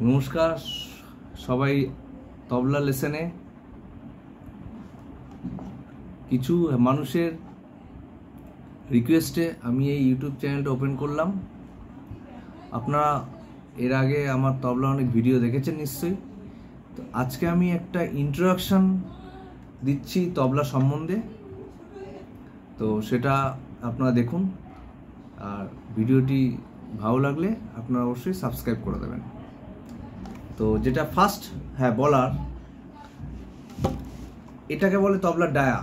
নমস্কার সবাই। তবলা লেসনে কিছু মানুষের রিকোয়েস্টে আমি এই ইউটিউব চ্যানেলটা ওপেন করলাম। আপনারা এর আগে আমার তবলা অনেক ভিডিও দেখেছেন নিশ্চয়ই। তো আজকে আমি একটা ইন্ট্রোডাকশন দিচ্ছি তবলা সম্বন্ধে, তো সেটা আপনারা দেখুন। আর ভিডিওটি ভালো লাগলে আপনারা অবশ্যই সাবস্ক্রাইব করে দেবেন। তো যেটা ফার্স্ট বলার, এটাকে বলে তবলার ডায়া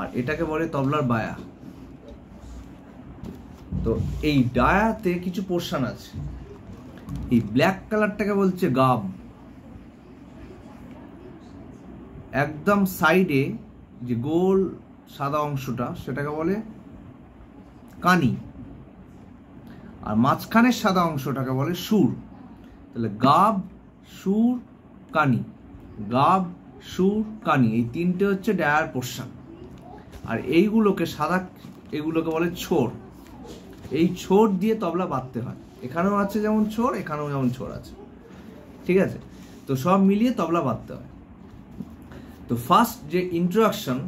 আর এটাকে বলে তবলার বায়া। তো এই ডায়াতে কিছু পোর্শন আছে। এই ব্ল্যাক কালারটাকে বলছে গাব, একদম সাইডে যে গোল সাদা অংশটা সেটাকে বলে কানি, আর মাঝখানের সাদা অংশটাকে বলে সুর। তাহলে গাব, সুর, কানি, গাব, সুর, কানি, এই তিনটে হচ্ছে ডায়ার পোর্শন। আর এইগুলোকে এগুলোকে বলে ছোর। এই ছোর দিয়ে তবলা বাঁধতে হয়। এখানেও আছে যেমন ছোর, এখানেও যেমন ছোর আছে, ঠিক আছে? তো সব মিলিয়ে তবলা বাঁধতে হয়। তো ফার্স্ট যে ইন্ট্রোডাকশন,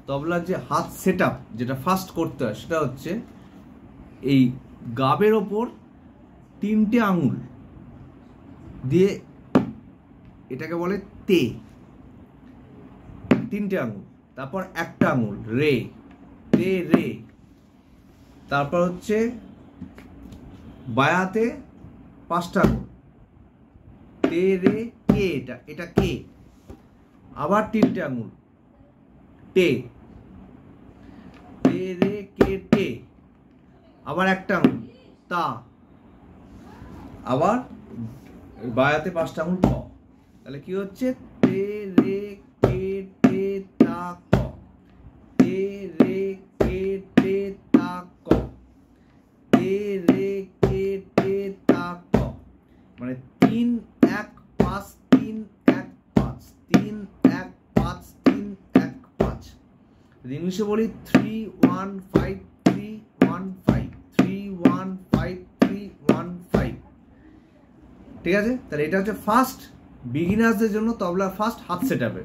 তবলার যে হাত সেট আপ যেটা ফার্স্ট করতে হয় সেটা হচ্ছে এই গাবের ওপর তিনটে আঙুল দিয়ে, এটাকে বলে তে, তিনটে আঙুল, তারপর একটা আঙুল রে, তে রে, তারপর হচ্ছে বায়াতে পাঁচটা আঙুল তে রে কে, এটা কে, আবার তিনটে আঙুল টে, তে রে কে টে, আবার একটা আঙুল তা, আবার বায়াতে পাঁচটা আঙুল ক। তাহলে কি হচ্ছে তে রে কে টে তা ক, তে রে কে টে তা ক, তে রে কে টে তা ক। মানে 3 1 5 3 1 5 3 1 5 3 1 5। যদি ইংলিশে বলি 3 1 5 3 1 5 3 1 5 3 1 5, ঠিক আছে? তাহলে এটা হচ্ছে ফার্স্ট বিগিনার্সদের জন্য তবলা ফার্স্ট হাত সেটআপে।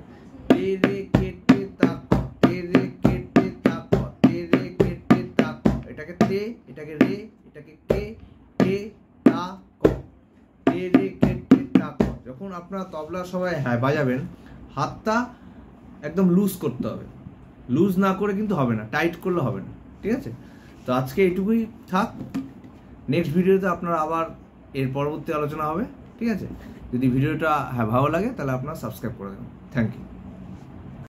তে রে কে টে তা ক, তে রে কে টে তা ক, তে রে কে টে তা ক। এটাকে তে, এটাকে রে, এটাকে কে, টে তা ক, তে রে কে টে তা ক। যখন আপনারা তবলা সবাই বাজাবেন, হাতটা একদম লুজ করতে হবে। লুজ না করে কিন্তু হবে না, টাইট করলে হবে না, ঠিক আছে? তো আজকে এইটুকুই থাক। নেক্সট ভিডিওতে আপনারা আবার এর পরবর্তী আলোচনা হবে, ঠিক আছে? যদি ভিডিওটা ভালো লাগে তাহলে আপনারা সাবস্ক্রাইব করে দেবেন। Thank you.